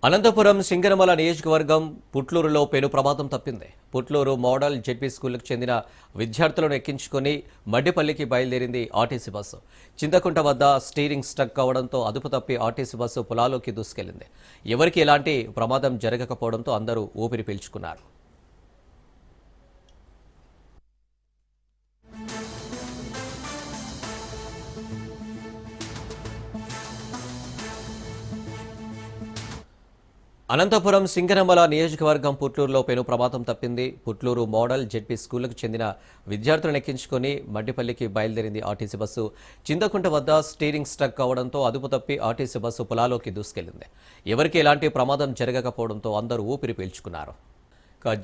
అనంతపురం సింగనమల నియోజకవర్గం పుట్లూరులో పెను ప్రమాదం తప్పింది. పుట్లూరు మోడల్ జెడ్పీ స్కూల్కు చెందిన విద్యార్థులను ఎక్కించుకుని మడ్డిపల్లికి బయలుదేరింది ఆర్టీసీ బస్సు. చింతకుంట వద్ద స్టీరింగ్ స్టక్ కావడంతో అదుపు తప్పి ఆర్టీసీ బస్సు పొలాల్లోకి దూసుకెళ్లింది. ఎవరికీ ఎలాంటి ప్రమాదం జరగకపోవడంతో అందరూ ఊపిరి పీల్చుకున్నారు. అనంతపురం సింగనమల నియోజకవర్గం పుట్లూరులో పెను ప్రమాదం తప్పింది. పుట్లూరు మోడల్ జెడ్పీ స్కూల్కు చెందిన విద్యార్థులను ఎక్కించుకుని మడ్డిపల్లికి బయలుదేరింది ఆర్టీసీ బస్సు. చింతకుంట వద్ద స్టీరింగ్ స్టక్ కావడంతో అదుపు తప్పి ఆర్టీసీ బస్సు పొలాల్లోకి దూసుకెళ్లింది. ఎవరికీ ఎలాంటి ప్రమాదం జరగకపోవడంతో అందరూ ఊపిరి పీల్చుకున్నారు.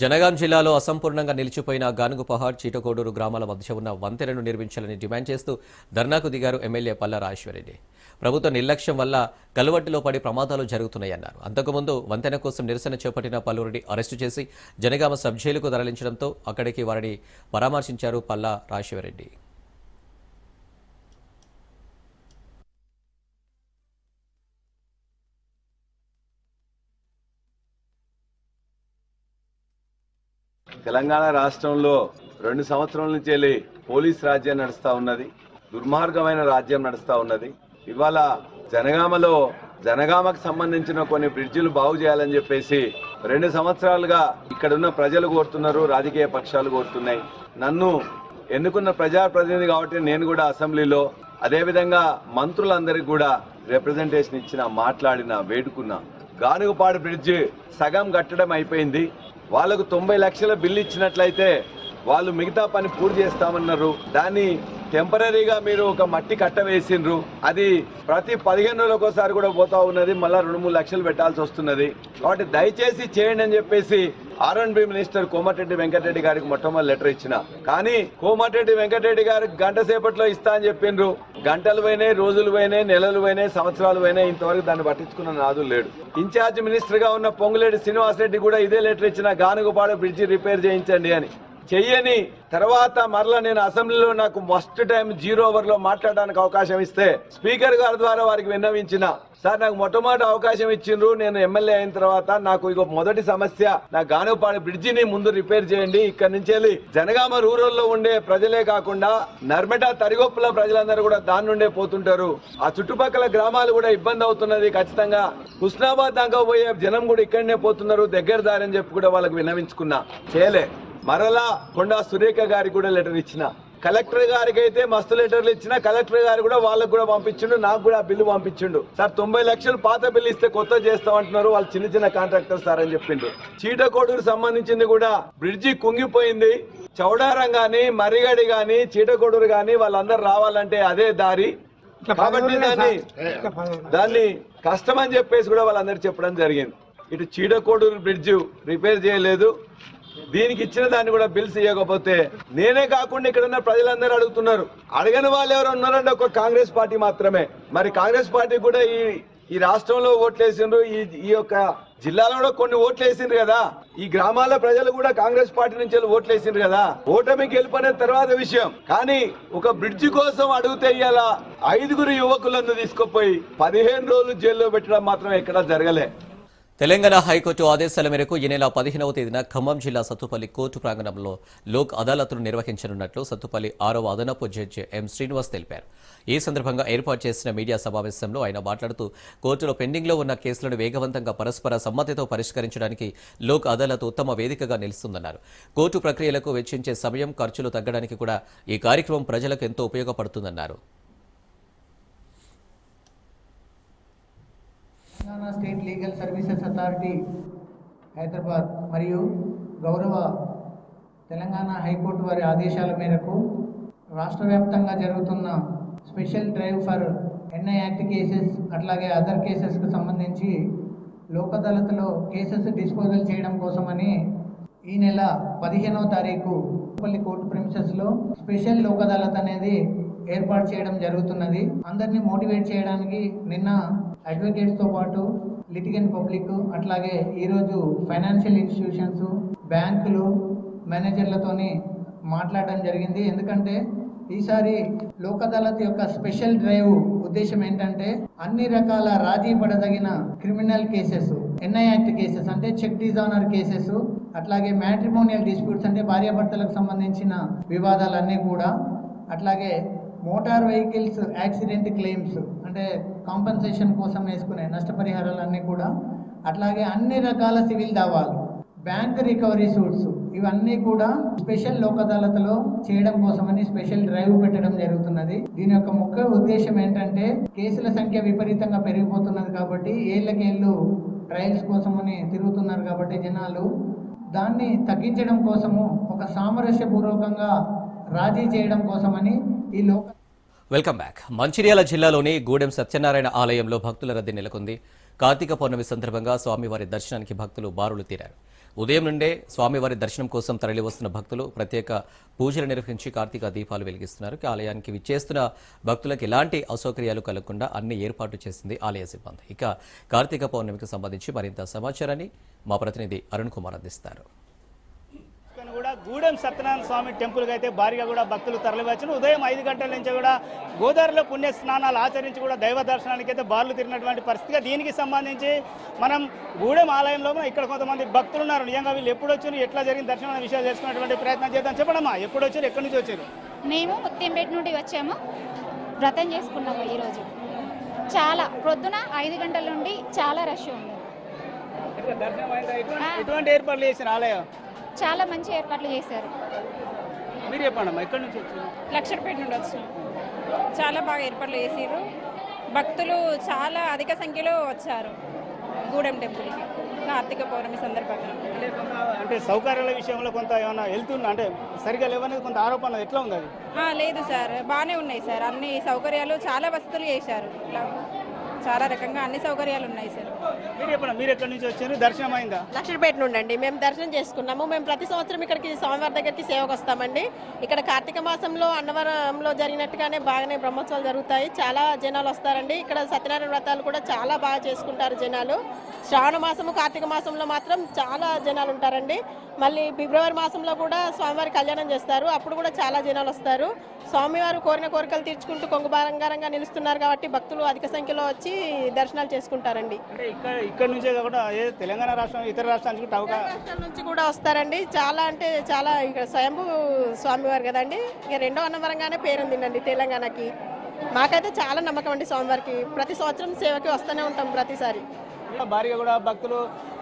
జనగాం జిల్లాలో అసంపూర్ణంగా నిలిచిపోయిన గానుగుపహాడ్, చీటకోడూరు గ్రామాల మధ్య ఉన్న వంతెనను నిర్మించాలని డిమాండ్ చేస్తూ ధర్నాకు దిగారు ఎమ్మెల్యే పల్లా రాజేశ్వరరెడ్డి. ప్రభుత్వ నిర్లక్ష్యం వల్ల కలువట్టులో పడి ప్రమాదాలు జరుగుతున్నాయన్నారు. అంతకుముందు వంతెన కోసం నిరసన చేపట్టిన పలువురిని అరెస్టు చేసి జనగామ సబ్ జైలుకు తరలించడంతో అక్కడికి వారిని పరామర్శించారు పల్లా రాజేశ్వరరెడ్డి. తెలంగాణ రాష్ట్రంలో 2 సంవత్సరాల నుంచి వెళ్ళి పోలీస్ రాజ్యం నడుస్తా ఉన్నది. దుర్మార్గమైన రాజ్యం నడుస్తా ఉన్నది. ఇవాళ జనగామకు సంబంధించిన కొన్ని బ్రిడ్జిలు బాగు చేయాలని చెప్పేసి 2 సంవత్సరాలుగా ఇక్కడున్న ప్రజలు కోరుతున్నారు, రాజకీయ పక్షాలు కోరుతున్నాయి. నన్ను ఎన్నుకున్న ప్రజాప్రతినిధి కాబట్టి నేను కూడా అసెంబ్లీలో అదేవిధంగా మంత్రులందరికీ కూడా రిప్రజెంటేషన్ ఇచ్చిన, మాట్లాడిన, వేడుకున్నా. గానుగుపాడు బ్రిడ్జి సగం కట్టడం అయిపోయింది. వాళ్లకు 90 లక్షల బిల్లు ఇచ్చినట్లయితే వాళ్ళు మిగతా పని పూర్తి చేస్తామన్నారు. దాన్ని టెంపరీగా మీరు ఒక మట్టి కట్ట వేసిండ్రు. అది ప్రతి 15 రోజులకోసారి కూడా పోతా ఉన్నది. మళ్ళా 2-3 లక్షలు పెట్టాల్సి వస్తున్నది. కాబట్టి దయచేసి చేయండి అని చెప్పేసి R&B మినిస్టర్ కోమటిరెడ్డి వెంకటరెడ్డి గారికి మొట్టమొదటి లెటర్ ఇచ్చిన. కానీ కోమటిరెడ్డి వెంకటరెడ్డి గారికి గంట సేపట్లో ఇస్తా అని చెప్పిండ్రు. గంటలు పోయినాయి, రోజులు పోయినాయి, నెలలు పోయినాయి, సంవత్సరాలు పోయినాయి. ఇంతవరకు దాన్ని పట్టించుకున్న నాదులు లేడు. ఇన్ఛార్జ్ మినిస్టర్ గా ఉన్న పొంగులేటి శ్రీనివాసరెడ్డి కూడా ఇదే లెటర్ ఇచ్చిన, గానుగుపాడు బ్రిడ్జి రిపేర్ చేయించండి అని. చెయ్యని తర్వాత మరలా నేను అసెంబ్లీలో నాకు ఫస్ట్ టైం 0 ఓవర్లో మాట్లాడడానికి అవకాశం ఇస్తే స్పీకర్ గారి ద్వారా వారికి విన్నవించిన, సార్ నాకు మొట్టమొదటి అవకాశం ఇచ్చిండ్రు, నేను ఎమ్మెల్యే అయిన తర్వాత నాకు ఇక మొదటి సమస్య నా గానుగుపాడు బ్రిడ్జిని ముందు రిపేర్ చేయండి. ఇక్కడ నుంచి వెళ్ళి జనగామ రూరల్లో ఉండే ప్రజలే కాకుండా నర్మట, తరిగొప్పుల ప్రజలందరూ కూడా దాని నుండే పోతుంటారు. ఆ చుట్టుపక్కల గ్రామాలు కూడా ఇబ్బంది అవుతున్నది. ఖచ్చితంగా హుస్నాబాద్ దాకా పోయే జనం కూడా ఇక్కడనే పోతున్నారు, దగ్గర దారని చెప్పి కూడా వాళ్ళకి విన్నవించుకున్నా. చేయలే. మరలా కొండా సురేఖ గారికి కూడా లెటర్ ఇచ్చిన, కలెక్టర్ గారికి అయితే మస్తు లెటర్లు ఇచ్చిన. కలెక్టర్ గారు కూడా వాళ్ళకు కూడా పంపించిండు, నాకు కూడా బిల్లు పంపించిండు. సార్ 90 లక్షలు పాత బిల్లు ఇస్తే కొత్త చేస్తామంటున్నారు, వాళ్ళు చిన్న కాంట్రాక్టర్ సార్ అని చెప్పిండు. చీటకోడూరు సంబంధించింది కూడా బ్రిడ్జి కుంగిపోయింది. చౌడారం గాని, మర్రిగడి గాని, చీటకోడూరు గాని వాళ్ళందరూ రావాలంటే అదే దారి. కాబట్టి దాన్ని కష్టం అని చెప్పేసి కూడా వాళ్ళందరూ చెప్పడం జరిగింది. ఇటు చీటకోడూరు బ్రిడ్జ్ రిపేర్ చేయలేదు, దీనికి ఇచ్చిన దాన్ని కూడా బిల్స్ ఇవ్వకపోతే నేనే కాకుండా ఇక్కడ ఉన్న ప్రజలందరూ అడుగుతున్నారు. అడగని వాళ్ళు ఎవరు ఉన్నారంటే ఒక కాంగ్రెస్ పార్టీ మాత్రమే. మరి కాంగ్రెస్ పార్టీ కూడా ఈ రాష్ట్రంలో ఓట్లేసిండ్రు, ఈ యొక్క జిల్లాలో కూడా కొన్ని ఓట్లు వేసిండ్రు కదా. ఈ గ్రామాల ప్రజలు కూడా కాంగ్రెస్ పార్టీ నుంచి ఓట్లేసిండ్రు కదా. ఓటమికి వెళ్ళిపోయిన తర్వాత విషయం. కానీ ఒక బ్రిడ్జి కోసం అడిగితే ఇవాళ 5 యువకులను తీసుకుపోయి 15 రోజులు జైల్లో పెట్టడం మాత్రం ఎక్కడా జరగలే. తెలంగాణ హైకోర్టు ఆదేశాల మేరకు ఈ నెల 15వ తేదీన ఖమ్మం జిల్లా సత్తుపల్లి కోర్టు ప్రాంగణంలో లోక్ అదాలత్ను నిర్వహించనున్నట్లు సత్తుపల్లి 6వ అదనపు జడ్జి ఎం శ్రీనివాస్ తెలిపారు. ఈ సందర్భంగా ఏర్పాటు చేసిన మీడియా సమావేశంలో ఆయన మాట్లాడుతూ కోర్టులో పెండింగ్లో ఉన్న కేసులను వేగవంతంగా పరస్పర సమ్మతితో పరిష్కరించడానికి లోక్ అదాలత్ ఉత్తమ వేదికగా నిలుస్తుందన్నారు. కోర్టు ప్రక్రియలకు వెచ్చించే సమయం, ఖర్చులు తగ్గడానికి కూడా ఈ కార్యక్రమం ప్రజలకు ఎంతో ఉపయోగపడుతుందన్నారు. Telangana state legal services authority Hyderabad మరియు గౌరవ తెలంగాణ హైకోర్టు వారి ఆదేశాల మేరకు రాష్ట్ర వ్యాప్తంగా జరుగుతున్న special drive for NI act cases అట్లాగే అదర్ కేసెస్కు సంబంధించి లోక్ అదాలత్లో కేసెస్ డిస్పోజల్ చేయడం కోసమని ఈ నెల 15వ తారీఖు పల్లి కోర్టు ప్రిమిసెస్లో స్పెషల్ లోక్ అదాలత్ అనేది ఏర్పాటు చేయడం జరుగుతున్నది. అందరినీ మోటివేట్ చేయడానికి నిన్న అడ్వకేట్స్తో పాటు లిటిగెంట్ పబ్లిక్ అట్లాగే ఈరోజు ఫైనాన్షియల్ ఇన్స్టిట్యూషన్స్, బ్యాంకులు, మేనేజర్లతోని మాట్లాడడం జరిగింది. ఎందుకంటే ఈసారి లోక్ అదాలత్ యొక్క స్పెషల్ డ్రైవ్ ఉద్దేశం ఏంటంటే అన్ని రకాల రాజీ పడదగిన criminal cases NI act cases అంటే చెక్ డిజానర్ కేసెస్, అట్లాగే మ్యాట్రిమోనియల్ డిస్ప్యూట్స్ అంటే భార్యాభర్తలకు సంబంధించిన వివాదాలన్నీ కూడా, అట్లాగే మోటార్ వెహికల్స్ యాక్సిడెంట్ క్లెయిమ్స్ అంటే కాంపన్సేషన్ కోసం వేసుకునే నష్టపరిహారాలన్నీ కూడా, అట్లాగే అన్ని రకాల సివిల్ దావాలు, బ్యాంక్ రికవరీ సూట్స్, ఇవన్నీ కూడా స్పెషల్ లోక్ అదాలత్లో చేయడం కోసమని స్పెషల్ డ్రైవ్ పెట్టడం జరుగుతున్నది. దీని యొక్క ముఖ్య ఉద్దేశం ఏంటంటే కేసుల సంఖ్య విపరీతంగా పెరిగిపోతున్నది కాబట్టి ఏళ్ళకేళ్ళు ట్రయల్స్ కోసమని తిరుగుతున్నారు కాబట్టి జనాలు దాన్ని తగ్గించడం కోసము ఒక సామరస్యపూర్వకంగా రాజీ చేయడం కోసమని ఈ లోక వెల్కమ్ బ్యాక్. మంచిర్యాల జిల్లాలోని గూడెం సత్యనారాయణ ఆలయంలో భక్తుల రద్దీ నెలకొంది. కార్తీక పౌర్ణమి సందర్భంగా స్వామివారి దర్శనానికి భక్తులు బారులు తీరారు. ఉదయం నుండే స్వామివారి దర్శనం కోసం తరలివస్తున్న భక్తులు ప్రత్యేక పూజలు నిర్వహించి కార్తీక దీపాలు వెలిగిస్తున్నారు. ఆలయానికి విచ్చేస్తున్న భక్తులకు ఎలాంటి అసౌకర్యాలు కలగకుండా అన్ని ఏర్పాట్లు చేసింది ఆలయ సిబ్బంది. ఇక కార్తీక పౌర్ణమికి సంబంధించి మరింత సమాచారాన్ని మా ప్రతినిధి అరుణ్ కుమార్ అందిస్తారు. కూడా గూడెం సత్యనారాయణ స్వామి టెంపుల్కి అయితే భారీగా కూడా భక్తులు తరలివచ్చారు. ఉదయం 5 గంటల నుంచి కూడా గోదావరిలో పుణ్య స్నానాలు ఆచరించి కూడా దైవ దర్శనానికి అయితే బార్లు తిరిగినటువంటి పరిస్థితిగా. దీనికి సంబంధించి మనం గూడెం ఆలయంలో ఇక్కడ కొంతమంది భక్తులు ఉన్నారు. నిజంగా వీళ్ళు ఎప్పుడు వచ్చారు, ఎట్లా జరిగిన దర్శనం అనే విషయాలు తెలుసుకున్నటువంటి ప్రయత్నం చేద్దాం. చెప్పడమ్మా, ఎప్పుడు వచ్చారు, ఎక్కడి నుంచి వచ్చారు? మేము ముత్యంపేట నుండి వచ్చాము. వ్రతం చేసుకున్నాము ఈరోజు. చాలా ప్రొద్దున 5 గంటల నుండి చాలా రష్ ఉంది. ఎటువంటి ఏర్పాట్లు చేశారు ఆలయం? చాలా మంచి ఏర్పాట్లు చేశారు. మీరు చెప్పండి, ఎక్కడి నుంచి వచ్చారు? లక్షపేట నుండి వచ్చినాం. చాలా బాగా ఏర్పాట్లు చేసారు. భక్తులు చాలా అధిక సంఖ్యలో వచ్చారు గూడెం టెంపుల్కి కార్తీక పౌర్ణమి సందర్భంగా. అంటే సౌకర్యాల విషయంలో కొంత ఏమైనా వెళ్తున్నా అంటే సరిగా లేవనేది కొంత ఆరోపణ ఎట్లా ఉంది అది? లేదు సార్, బాగానే ఉన్నాయి సార్. అన్ని సౌకర్యాలు చాలా వసతులు చేశారు. చాలా రకంగా అన్ని సౌకర్యాలు ఉన్నాయి సార్. మీరు చెప్పండి, మీరు ఎక్కడి నుంచి వచ్చారు, దర్శనం అయిందా? లక్షపేట నుండి అండి. మేము దర్శనం చేసుకున్నాము. మేము ప్రతి సంవత్సరం ఇక్కడికి స్వామివారి దగ్గరికి సేవకు వస్తామండి. ఇక్కడ కార్తీక మాసంలో అన్నవరంలో జరిగినట్టుగానే బాగానే బ్రహ్మోత్సవాలు జరుగుతాయి. చాలా జనాలు వస్తారండి. ఇక్కడ సత్యనారాయణ వ్రతాలు కూడా చాలా బాగా చేసుకుంటారు జనాలు. శ్రావణ మాసము కార్తీక మాసంలో మాత్రం చాలా జనాలు ఉంటారండి. మళ్ళీ ఫిబ్రవరి మాసంలో కూడా స్వామివారి కళ్యాణం చేస్తారు. అప్పుడు కూడా చాలా జనాలు వస్తారు. స్వామివారు కోరిన కోరికలు తీర్చుకుంటూ కొంగు బంగారంగా నిలుస్తున్నారు కాబట్టి భక్తులు అధిక సంఖ్యలో వచ్చి దర్శనాలు చేసుకుంటారండి. ఇక్కడ నుంచే కాకుండా తెలంగాణ రాష్ట్రం ఇతర రాష్ట్రాల నుంచి కూడా వస్తారండి. చాలా అంటే చాలా ఇక్కడ స్వయంభూ స్వామివారు కదండి. ఇక రెండో అన్నవరంగానే పేరుందండి తెలంగాణకి. మాకైతే చాలా నమ్మకం అండి స్వామివారికి. ప్రతి సంవత్సరం సేవకి వస్తూనే ఉంటాం ప్రతిసారి. భారీగా కూడా భక్తులు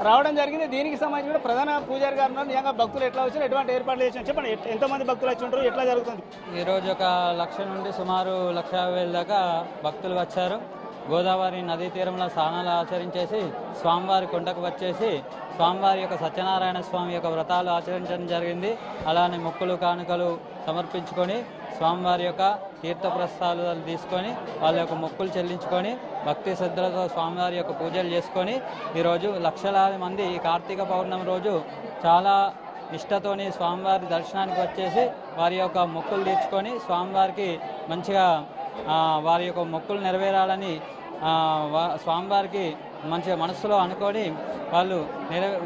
రావడం జరిగింది. దీనికి సంబంధించి కూడా ప్రధాన పూజారి గారు ఉన్నారు. నిజంగా భక్తులు ఎట్లా వచ్చారు, ఎటువంటి ఏర్పాట్లు చేశారు చెప్పండి. ఎంతమంది భక్తులు వచ్చి ఉంటారు, ఎట్లా జరుగుతుంది? ఈరోజు 1,00,000 నుండి సుమారు 1,50,000 దాకా భక్తులు వచ్చారు. గోదావరి నదీ తీరంలో స్నానాలు ఆచరించేసి స్వామివారి కొండకు వచ్చేసి స్వామివారి యొక్క సత్యనారాయణ స్వామి యొక్క వ్రతాలు ఆచరించడం జరిగింది. అలానే మొక్కులు కానుకలు సమర్పించుకొని స్వామివారి యొక్క తీర్థప్రసాదాలు తీసుకొని వాళ్ళ యొక్క మొక్కులు చెల్లించుకొని భక్తి శ్రద్ధలతో స్వామివారి యొక్క పూజలు చేసుకొని ఈరోజు లక్షలాది మంది ఈ కార్తీక పౌర్ణమి రోజు చాలా నిష్టతోని స్వామివారి దర్శనానికి వచ్చేసి వారి యొక్క మొక్కులు తీర్చుకొని స్వామివారికి మంచిగా వారి యొక్క మొక్కులు నెరవేరాలని స్వామివారికి మంచిగా మనసులో అనుకొని వాళ్ళు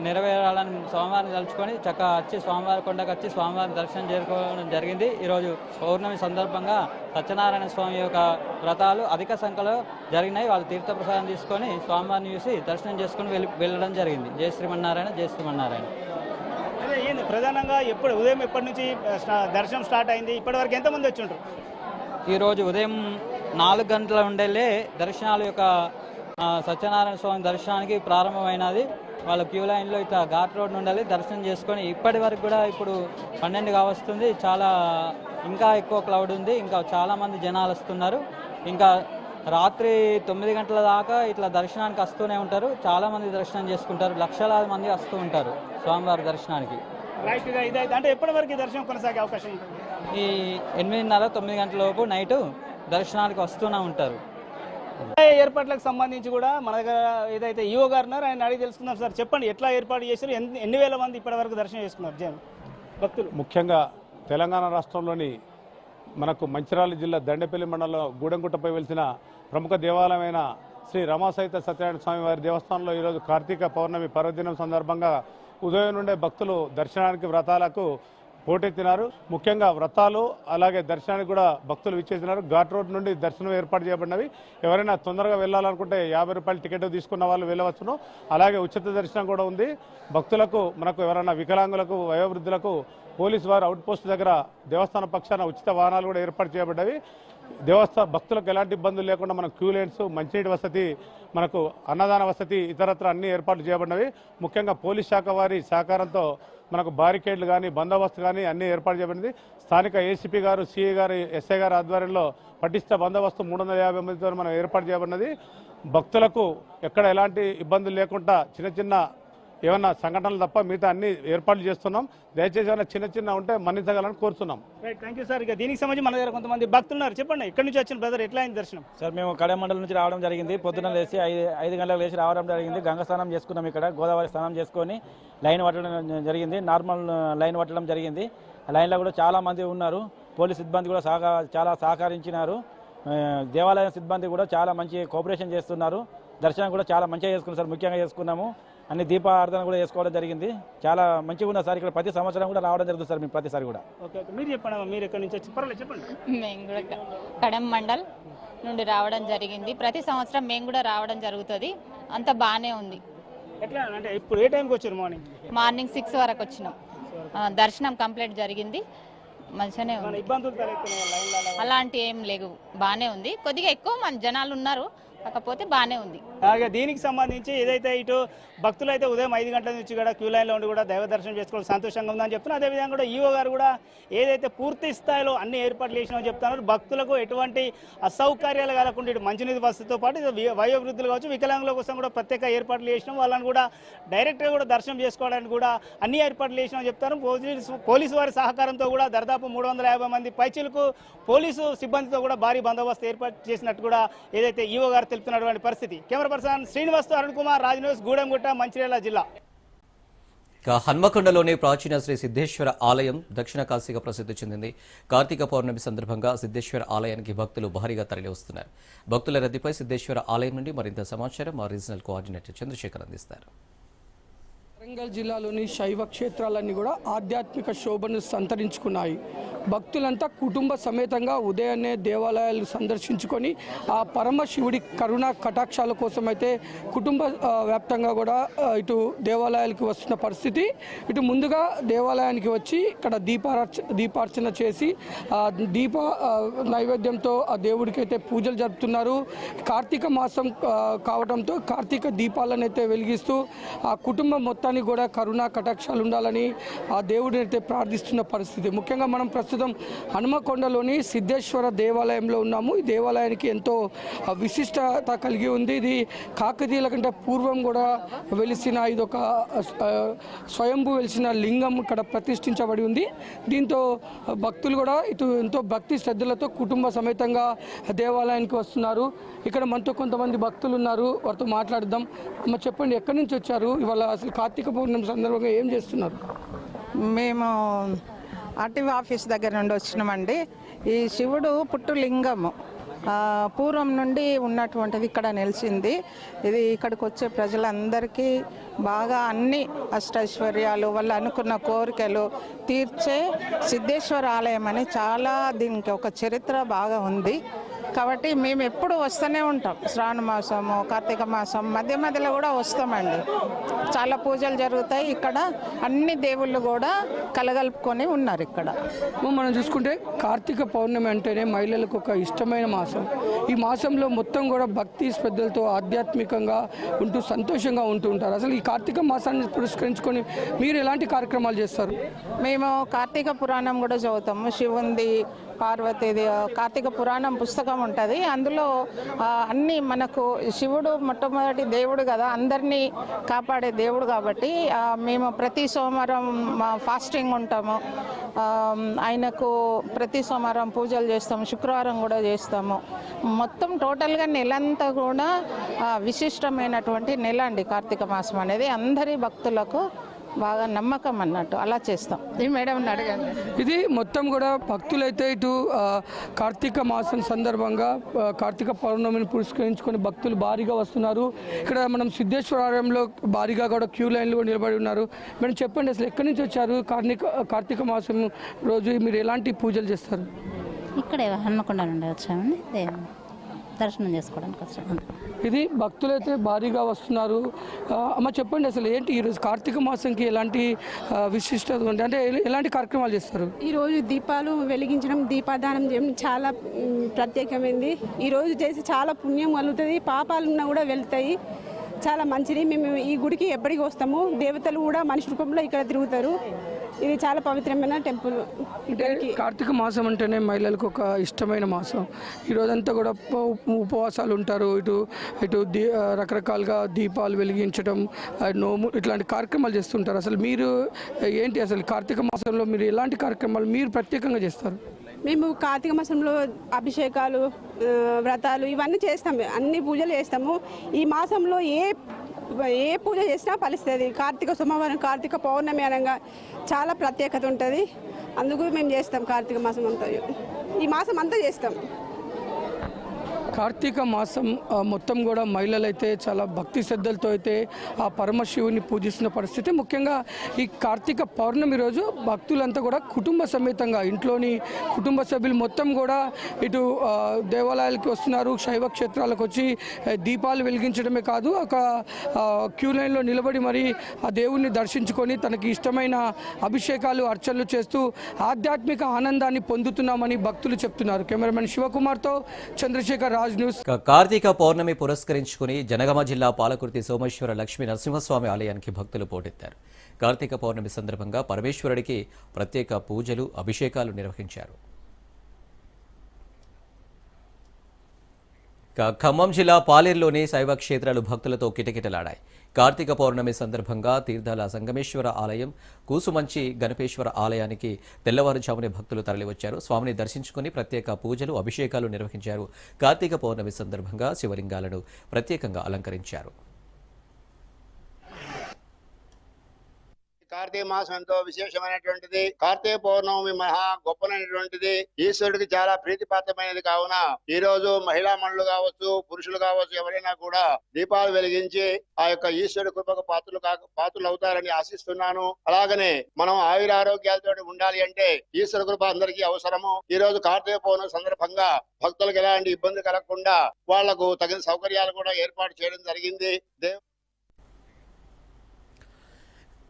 నెరవేరాలని స్వామివారిని తలుచుకొని చక్కగా వచ్చి స్వామివారి కొండకు వచ్చి స్వామివారిని దర్శనం చేసుకోవడం జరిగింది. ఈరోజు పౌర్ణమి సందర్భంగా సత్యనారాయణ స్వామి యొక్క వ్రతాలు అధిక సంఖ్యలో జరిగినాయి. వాళ్ళు తీర్థప్రసాదం తీసుకొని స్వామివారిని చూసి దర్శనం చేసుకొని వెళ్ళడం జరిగింది. జై శ్రీమన్నారాయణ, జై శ్రీమన్నారాయణ. అదే ఏంది ప్రధానంగా ఉదయం ఎప్పటి నుంచి దర్శనం స్టార్ట్ అయింది, ఇప్పటి వరకు ఎంతమంది వచ్చి ఉంటారు? ఈరోజు ఉదయం 4 గంటల ఉండేలే దర్శనాలు యొక్క సత్యనారాయణ స్వామి దర్శనానికి ప్రారంభమైనది. వాళ్ళ క్యూ లైన్లో ఇట్లా ఘాట్ రోడ్ నుండి దర్శనం చేసుకొని ఇప్పటి వరకు కూడా ఇప్పుడు 12 కావస్తుంది. చాలా ఇంకా ఎక్కువ క్లౌడ్ ఉంది. ఇంకా చాలామంది జనాలు వస్తున్నారు. ఇంకా రాత్రి 9 గంటల దాకా ఇట్లా దర్శనానికి వస్తూనే ఉంటారు. చాలామంది దర్శనం చేసుకుంటారు. లక్షలాది మంది వస్తూ ఉంటారు స్వామివారి దర్శనానికి. రైట్గా ఇదైతే అంటే ఎప్పటి వరకు దర్శనం కొనసాగే అవకాశం ఉంటుంది? ఈ 8:30-9 గంటల లోపు నైటు దర్శనానికి వస్తూనే ఉంటారు. ఏర్పాట్లకు సంబంధించి కూడా మన దగ్గర ఏదైతే ఈఓ గారు ఉన్నారో ఆయన అడిగి తెలుసుకుందాం. సార్ చెప్పండి, ఎట్లా ఏర్పాటు చేశారు, ఎన్ని వేల మంది ఇప్పటి వరకు దర్శనం చేసుకున్నారు భక్తులు? ముఖ్యంగా తెలంగాణ రాష్ట్రంలోని మనకు మంచిర్యాల జిల్లా దండేపల్లి మండలంలో గూడెంగుట్టపై వెలిసిన ప్రముఖ దేవాలయమైన శ్రీ రమాసహిత సత్యనారాయణ స్వామి వారి దేవస్థానంలో ఈరోజు కార్తీక పౌర్ణమి పర్వదినం సందర్భంగా ఉదయం నుండే భక్తులు దర్శనానికి వ్రతాలకు పోటెత్తినారు. ముఖ్యంగా వ్రతాలు అలాగే దర్శనానికి కూడా భక్తులు విచ్చేసినారు. ఘాట్ రోడ్ నుండి దర్శనం ఏర్పాటు చేయబడినవి. ఎవరైనా తొందరగా వెళ్ళాలనుకుంటే 50 రూపాయలు టికెట్ తీసుకున్న వాళ్ళు వెళ్ళవచ్చును. అలాగే ఉచిత దర్శనం కూడా ఉంది. భక్తులకు మనకు ఎవరైనా వికలాంగులకు వయోవృద్ధులకు పోలీసు వారు అవుట్ పోస్ట్ దగ్గర దేవస్థాన పక్షాన ఉచిత వాహనాలు కూడా ఏర్పాటు చేయబడ్డవి. భక్తులకు ఎలాంటి ఇబ్బందులు లేకుండా మనకు క్యూ లైన్స్, మంచినీటి వసతి, మనకు అన్నదాన వసతి, ఇతరత్ర అన్ని ఏర్పాట్లు చేయబడినవి. ముఖ్యంగా పోలీస్ శాఖ వారి సహకారంతో మనకు బారికేడ్లు కానీ బందోబస్తు కానీ అన్ని ఏర్పాటు చేయబడింది. స్థానిక ఏసీపీ గారు, సిఐ గారు, ఎస్ఐ గారి ఆధ్వర్యంలో పటిష్ట బందోబస్తు 350 మందితో మనం ఏర్పాటు చేయబడినది. భక్తులకు ఎక్కడ ఎలాంటి ఇబ్బందులు లేకుండా చిన్న ఏమన్నా సంఘటనలు తప్ప మిగతా అన్ని ఏర్పాట్లు చేస్తున్నాం. దయచేసి ఏమైనా చిన్న ఉంటే మన్నించగలని కోరుతున్నాం. Right, thank you sir. ఇక దీనికి సంబంధించి మన దగ్గర కొంతమంది భక్తులు ఉన్నారు. చెప్పండి, ఎక్కడి నుంచి వచ్చిన బ్రదర్, ఎట్లా అయింది దర్శనం? సార్ మేము కడెం మండలం నుంచి రావడం జరిగింది. పొద్దున్న లేచి 5 గంటలకు లేచి రావడం జరిగింది. గంగా స్నానం చేసుకున్నాం. ఇక్కడ గోదావరి స్నానం చేసుకొని లైన్ పట్టడం జరిగింది. నార్మల్ లైన్ పట్టడం జరిగింది. లైన్లో కూడా చాలా మంది ఉన్నారు. పోలీస్ సిబ్బంది కూడా చాలా సహకరించినారు. దేవాలయ సిబ్బంది కూడా చాలా మంచి కోఆపరేషన్ చేస్తున్నారు. దర్శనం కూడా చాలా మంచిగా చేసుకున్నాం సార్. ముఖ్యంగా చేసుకున్నాము. అన్ని దీపారాధన కూడా చేసుకోవడం జరిగింది. చాలా మంచిగా ఉన్నా సార్. ఇక్కడ ప్రతి సంవత్సరం కూడా రావడం జరుగుతుంది సార్. మేము ప్రతిసారి కూడా. ఓకే, మీరు చెప్పండి, మీరు ఎక్కడి నుంచి వచ్చి పర్వాలేదు చెప్పండి. మేము కూడా కడెం మండల్ నుండి రావడం జరిగింది. ప్రతి సంవత్సరం మేము కూడా రావడం జరుగుతుంది. అంత బాగానే ఉంది. ఎట్లా అంటే ఇప్పుడు ఏ టైంకి వచ్చారు? మార్నింగ్ 6 వరకు వచ్చినాం. దర్శనం కంప్లీట్ జరిగింది. మంచిగానే ఉంది. అలాంటి ఏం లేవు, బాగానే ఉంది. కొద్దిగా ఎక్కువ మంది జనాలు ఉన్నారు, కాకపోతే బాగానే ఉంది. అలాగే దీనికి సంబంధించి ఏదైతే ఇటు భక్తులు అయితే ఉదయం 5 గంటల నుంచి కూడా క్యూ లైన్లో ఉండి కూడా దైవ దర్శనం చేసుకోవడం సంతోషంగా ఉందని చెప్తున్నారు. అదేవిధంగా కూడా ఈఓ గారు కూడా ఏదైతే పూర్తి స్థాయిలో అన్ని ఏర్పాట్లు చేసినామని చెప్తున్నారు. భక్తులకు ఎటువంటి అసౌకర్యాలు కలగకుండా ఇటు మంచినీటి వసతితో పాటు వయోవృద్ధులు కావచ్చు, వికలాంగుల కోసం కూడా ప్రత్యేక ఏర్పాట్లు చేసినాం. వాళ్ళని కూడా డైరెక్ట్గా కూడా దర్శనం చేసుకోవడానికి కూడా అన్ని ఏర్పాట్లు చేసినామని చెప్తారు. పోలీసు వారి సహకారంతో కూడా దాదాపు 350 మంది పైచీలకు పోలీసు సిబ్బందితో కూడా భారీ బందోబస్తు ఏర్పాటు చేసినట్టు కూడా ఏదైతే ఈఓ గారు తెలుపుతున్నటువంటి పరిస్థితి. Camera person Srinivas, Arun Kumar, Raj news, Gudemgutta, Mancherial జిల్లా. హన్మకొండలోని ప్రాచీన శ్రీ సిద్ధేశ్వర ఆలయం దక్షిణ కాశీగా ప్రసిద్ధి చెందింది. కార్తీక పౌర్ణమి సందర్భంగా సిద్ధేశ్వర ఆలయానికి భక్తులు భారీగా తరలివస్తున్నారు. భక్తుల రద్దీపై సిద్ధేశ్వర ఆలయం నుండి మరింత సమాచారం మా రీజనల్ కోఆర్డినేటర్ చంద్రశేఖర్ అందిస్తారు. వరంగల్ జిల్లాలోని శైవ క్షేత్రాలన్నీ కూడా ఆధ్యాత్మిక శోభను సంతరించుకున్నాయి. భక్తులంతా కుటుంబ సమేతంగా ఉదయాన్నే దేవాలయాలు సందర్శించుకొని ఆ పరమశివుడి కరుణా కటాక్షాల కోసం అయితే కుటుంబ వ్యాప్తంగా కూడా ఇటు దేవాలయాలకు వస్తున్న పరిస్థితి. ఇటు ముందుగా దేవాలయానికి వచ్చి ఇక్కడ దీపార్చన చేసి దీప నైవేద్యంతో ఆ దేవుడికి అయితే పూజలు జరుపుతున్నారు. కార్తీక మాసం కావడంతో కార్తీక దీపాలను అయితే వెలిగిస్తూ ఆ కుటుంబం మొత్తాన్ని కూడా కరుణా కటాక్షాలు ఉండాలని ఆ దేవుడిని అయితే ప్రార్థిస్తున్న పరిస్థితి. ముఖ్యంగా మనం ప్రస్తుతం హనుమకొండలోని సిద్ధేశ్వర దేవాలయంలో ఉన్నాము. ఈ దేవాలయానికి ఎంతో విశిష్టత కలిగి ఉంది. ఇది కాకతీయుల కంటే పూర్వం కూడా వెలిసిన ఇదొక స్వయంభూ వెలిసిన లింగం ఇక్కడ ప్రతిష్ఠించబడి ఉంది. దీంతో భక్తులు కూడా ఇటు ఎంతో భక్తి శ్రద్ధలతో కుటుంబ సమేతంగా దేవాలయానికి వస్తున్నారు. ఇక్కడ మనతో కొంతమంది భక్తులు ఉన్నారు, వారితో మాట్లాడదాం. అమ్మ చెప్పండి, ఎక్కడి నుంచి వచ్చారు? ఇవాళ అసలు కార్తీక పౌర్ణమి సందర్భంగా ఏం చేస్తున్నారు? మేము ఆర్టీఓ ఆఫీస్ దగ్గర నుండి వచ్చినామండి. ఈ శివుడు పుట్టులింగము పూర్వం నుండి ఉన్నటువంటిది ఇక్కడ నిలిచింది. ఇది ఇక్కడికి వచ్చే ప్రజలందరికీ బాగా అన్ని అష్టైశ్వర్యాలు, వాళ్ళు అనుకున్న కోరికలు తీర్చే సిద్ధేశ్వర ఆలయం అని చాలా దీనికి ఒక చరిత్ర బాగా ఉంది. కాబట్టి మేము ఎప్పుడు వస్తూనే ఉంటాం. శ్రావణ మాసము, కార్తీక మాసం మధ్యలో కూడా వస్తామండి. చాలా పూజలు జరుగుతాయి ఇక్కడ. అన్ని దేవుళ్ళు కూడా కలగలుపుకొని ఉన్నారు ఇక్కడ. మనం చూసుకుంటే కార్తీక పౌర్ణమి అంటేనే మహిళలకు ఒక ఇష్టమైన మాసం. ఈ మాసంలో మొత్తం కూడా భక్తి శ్రద్ధలతో ఆధ్యాత్మికంగా ఉంటూ సంతోషంగా ఉంటూ ఉంటారు. అసలు ఈ కార్తీక మాసాన్ని పురస్కరించుకొని మీరు ఎలాంటి కార్యక్రమాలు చేస్తారు? మేము కార్తీక పురాణం కూడా చదువుతాము. శివుంది, పార్వతీది కార్తీక పురాణం పుస్తకం ఉంటుంది. అందులో అన్నీ మనకు శివుడు మొట్టమొదటి దేవుడు కదా, అందరినీ కాపాడే దేవుడు. కాబట్టి మేము ప్రతి సోమవారం ఫాస్టింగ్ ఉంటాము. ఆయనకు ప్రతి సోమవారం పూజలు చేస్తాము, శుక్రవారం కూడా చేస్తాము. మొత్తం టోటల్గా నెలంతా కూడా విశిష్టమైనటువంటి నెల అండి కార్తీక మాసం అనేది. అందరి భక్తులకు బాగా నమ్మకం అన్నట్టు అలా చేస్తాం. ఈ మేడం అడగండి. ఇది మొత్తం కూడా భక్తులైతే ఇటు కార్తీక మాసం సందర్భంగా కార్తీక పౌర్ణమిని పురస్కరించుకొని భక్తులు భారీగా వస్తున్నారు. ఇక్కడ మనం సిద్ధేశ్వర ఆలయంలో భారీగా కూడా క్యూ లైన్లో నిలబడి ఉన్నారు. మేడం చెప్పండి, అసలు ఎక్కడి నుంచి వచ్చారు? కార్తీక మాసం రోజు మీరు ఎలాంటి పూజలు చేస్తారు? ఇక్కడే హన్మకొండ నుండి వచ్చామండి, దర్శనం చేసుకోవడానికి వచ్చాము. ఇది భక్తులైతే భారీగా వస్తున్నారు. అమ్మ చెప్పండి, అసలు ఏంటి ఈరోజు కార్తీక మాసంకి ఎలాంటి విశిష్టత ఉంది, అంటే ఎలాంటి కార్యక్రమాలు చేస్తారు? ఈరోజు దీపాలు వెలిగించడం, దీపాదానం చేయడం చాలా ప్రత్యేకమైంది. ఈరోజు చేసి చాలా పుణ్యం కలుగుతుంది, పాపాలున్నా కూడా వెళ్తాయి, చాలా మంచిది. మేము ఈ గుడికి ఎప్పటికీ వస్తాము. దేవతలు కూడా మనిషి రూపంలో ఇక్కడ తిరుగుతారు. ఇది చాలా పవిత్రమైన టెంపుల్. కార్తీక మాసం అంటేనే మహిళలకు ఒక ఇష్టమైన మాసం. ఈరోజంతా కూడా ఉపవాసాలు ఉంటారు. ఇటు రకరకాలుగా దీపాలు వెలిగించడం, నోము, ఇట్లాంటి కార్యక్రమాలు చేస్తుంటారు. అసలు మీరు ఏంటి, అసలు కార్తీక మాసంలో మీరు ఎలాంటి కార్యక్రమాలు మీరు ప్రత్యేకంగా చేస్తారు? మేము కార్తీక మాసంలో అభిషేకాలు, వ్రతాలు ఇవన్నీ చేస్తాము, అన్ని పూజలు చేస్తాము. ఈ మాసంలో ఏ పూజ చేసినా ఫలిస్తుంది. కార్తీక సోమవారం, కార్తీక పౌర్ణమి అనగా చాలా ప్రత్యేకత ఉంటుంది. అందుకు మేము చేస్తాం కార్తీక మాసం అంతా, ఈ మాసం అంతా చేస్తాం. కార్తీక మాసం మొత్తం కూడా మహిళలైతే చాలా భక్తి శ్రద్ధలతో అయితే ఆ పరమశివుని పూజిస్తున్న పరిస్థితి. ముఖ్యంగా ఈ కార్తీక పౌర్ణమి రోజు భక్తులంతా కూడా కుటుంబ సమేతంగా ఇంట్లోని కుటుంబ సభ్యులు మొత్తం కూడా ఇటు దేవాలయాలకు వస్తున్నారు. శైవ క్షేత్రాలకు వచ్చి దీపాలు వెలిగించడమే కాదు, ఒక క్యూ లైన్లో నిలబడి మరి ఆ దేవుణ్ణి దర్శించుకొని తనకి ఇష్టమైన అభిషేకాలు, అర్చనలు చేస్తూ ఆధ్యాత్మిక ఆనందాన్ని పొందుతున్నామని భక్తులు చెప్తున్నారు. కెమెరామెన్ శివకుమార్తో చంద్రశేఖర్, రాజ్ న్యూస్. కార్తీక పౌర్ణమి పురస్కరించుకుని జనగామ జిల్లా పాలకుర్తి సోమేశ్వర లక్ష్మీ నరసింహస్వామి ఆలయానికి భక్తులు పోటెత్తారు. కార్తీక పౌర్ణమి సందర్భంగా పరమేశ్వరుడికి ప్రత్యేక పూజలు, అభిషేకాలు నిర్వహించారు. ఖమ్మం జిల్లా పాలేరులోని శైవ క్షేత్రాలు భక్తులతో కిటకిటలాడాయి. కార్తీక పౌర్ణమి సందర్భంగా తీర్థాల సంగమేశ్వర ఆలయం, కూసుమంచి గణపేశ్వర ఆలయానికి తెల్లవారుజామునే భక్తులు తరలివచ్చారు. స్వామిని దర్శించుకుని ప్రత్యేక పూజలు, అభిషేకాలు నిర్వహించారు. కార్తీక పౌర్ణమి సందర్భంగా శివలింగాలను ప్రత్యేకంగా అలంకరించారు. కార్తీక మాసం ఎంతో విశేషమైనటువంటిది. కార్తీక పౌర్ణమి మహా గొప్పనైనటువంటిది, ఈశ్వరుడికి చాలా ప్రీతిపాత్రమైనది. కావున ఈ రోజు మహిళా మనులు కావచ్చు, పురుషులు కావచ్చు, ఎవరైనా కూడా దీపాలు వెలిగించి ఆ యొక్క ఈశ్వరుడి కృపకు పాత్రలు అవుతారని ఆశిస్తున్నాను. అలాగనే మనం ఆయురారోగ్యాలతో ఉండాలి అంటే ఈశ్వర కృప అందరికీ అవసరము. ఈ రోజు కార్తీక పౌర్ణమి సందర్భంగా భక్తులకు ఎలాంటి ఇబ్బంది కలగకుండా వాళ్లకు తగిన సౌకర్యాలు కూడా ఏర్పాటు చేయడం జరిగింది.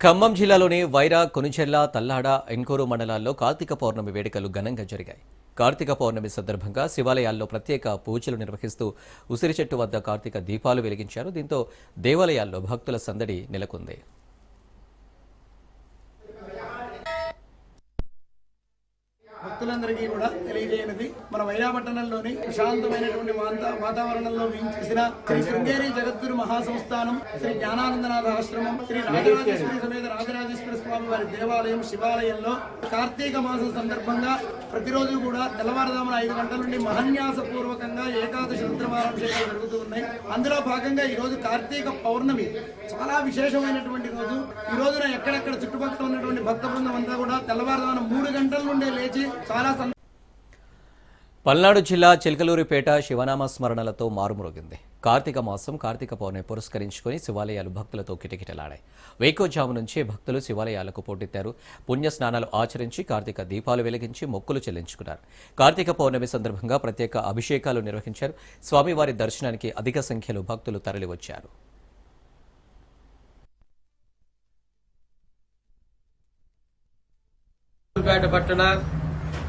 ఖమ్మం జిల్లాలోని వైరా, కొనుచెర్ల, తల్లాడ, ఎన్కోరు మండలాల్లో కార్తీక పౌర్ణమి వేడుకలు ఘనంగా జరిగాయి. కార్తీక పౌర్ణమి సందర్భంగా శివాలయాల్లో ప్రత్యేక పూజలు నిర్వహిస్తూ ఉసిరి చెట్టు వద్ద కార్తీక దీపాలు వెలిగించారు. దీంతో దేవాలయాల్లో భక్తుల సందడి నెలకొంది. భక్తులందరికీ కూడా తెలియజేయనిది, మన వైరాపట్టణంలోని ప్రశాంతమైనటువంటి వాతావరణంలో వేయించేసిన శ్రీ శృంగేరి జగద్గురు మహాసంస్థానం, శ్రీ జ్ఞానానందనాథ ఆశ్రమం, శ్రీ రాజరాజేశ్వరి సమేత రాజరాజేశ్వర స్వామి వారి దేవాలయం శివాలయంలో కార్తీక మాసం సందర్భంగా ప్రతిరోజు కూడా తెల్లవారుజామున 5 గంటల నుండి మహన్యాస పూర్వకంగా ఏకాదశి రుద్రమాభిషేకాలు జరుగుతూ ఉన్నాయి. అందులో భాగంగా ఈ రోజు కార్తీక పౌర్ణమి చాలా విశేషమైనటువంటి రోజు. ఈ రోజున ఎక్కడెక్కడ చుట్టుపక్కల ఉన్నటువంటి భక్త బృందం అంతా కూడా తెల్లవారుజామున 3 గంటల నుండే లేచి పల్నాడు జిల్లా చిలకలూరిపేట శివనామ స్మరణలతో మారుమ్రోగింది. కార్తీక మాసం, కార్తీక పౌర్ణమి పురస్కరించుకుని శివాలయాలు భక్తులతో కిటకిటలాడాయి. వేకోజాము నుంచే భక్తులు శివాలయాలకు పోటెత్తారు. పుణ్య స్నానాలు ఆచరించి కార్తీక దీపాలు వెలిగించి మొక్కులు చెల్లించుకున్నారు. కార్తీక పౌర్ణమి సందర్భంగా ప్రత్యేక అభిషేకాలు నిర్వహించారు. స్వామివారి దర్శనానికి అధిక సంఖ్యలో భక్తులు తరలివచ్చారు. పట్టణ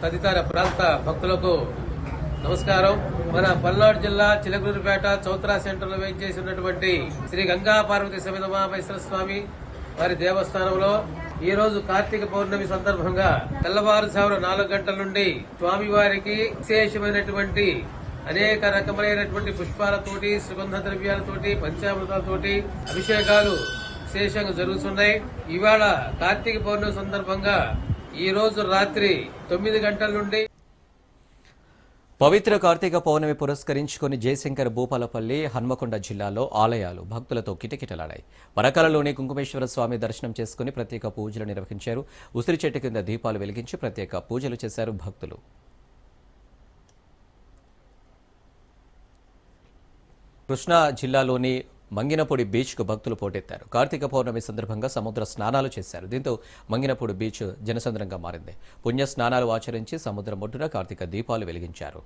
తదితర ప్రాంత భక్తులకు నమస్కారం. మన పల్నాడు జిల్లా చిలకలూరిపేట చౌత్రా సెంటర్ లో వేయించేసినటువంటి శ్రీ గంగా పార్వతి సమేత మహామహేశ్వర స్వామి వారి దేవస్థానంలో ఈ రోజు కార్తీక పౌర్ణమి సందర్భంగా తెల్లవారుజామున 4 గంటల నుండి స్వామివారికి విశేషమైనటువంటి అనేక రకమైనటువంటి పుష్పాలతోటి, సుగంధ ద్రవ్యాలతోటి, పంచామృతాలతోటి అభిషేకాలు విశేషంగా జరుగుతున్నాయి. ఇవాళ కార్తీక పౌర్ణమి సందర్భంగా ఈ రోజు రాత్రి 9 గంటల నుండి పవిత్ర కార్తీక పౌర్ణమి పురస్కరించుకుని జయశంకర్ భూపాలపల్లి హన్మకొండ జిల్లాలో ఆలయాలు భక్తులతో కిటకిటలాడాయి. వరకాలలోని కుంకుమేశ్వర స్వామి దర్శనం చేసుకుని ప్రత్యేక పూజలు నిర్వహించారు. ఉసిరి చెట్టు కింద దీపాలు వెలిగించి ప్రత్యేక పూజలు చేశారు భక్తులు. కృష్ణా జిల్లాలోని మంగినపూడి బీచ్కు భక్తులు పోటెత్తారు. కార్తీక పౌర్ణమి సందర్భంగా సముద్ర స్నానాలు చేశారు. దీంతో మంగినపూడి బీచ్ జనసంద్రంగా మారింది. పుణ్య స్నానాలు ఆచరించి సముద్రం ఒడ్డున కార్తీక దీపాలు వెలిగించారు.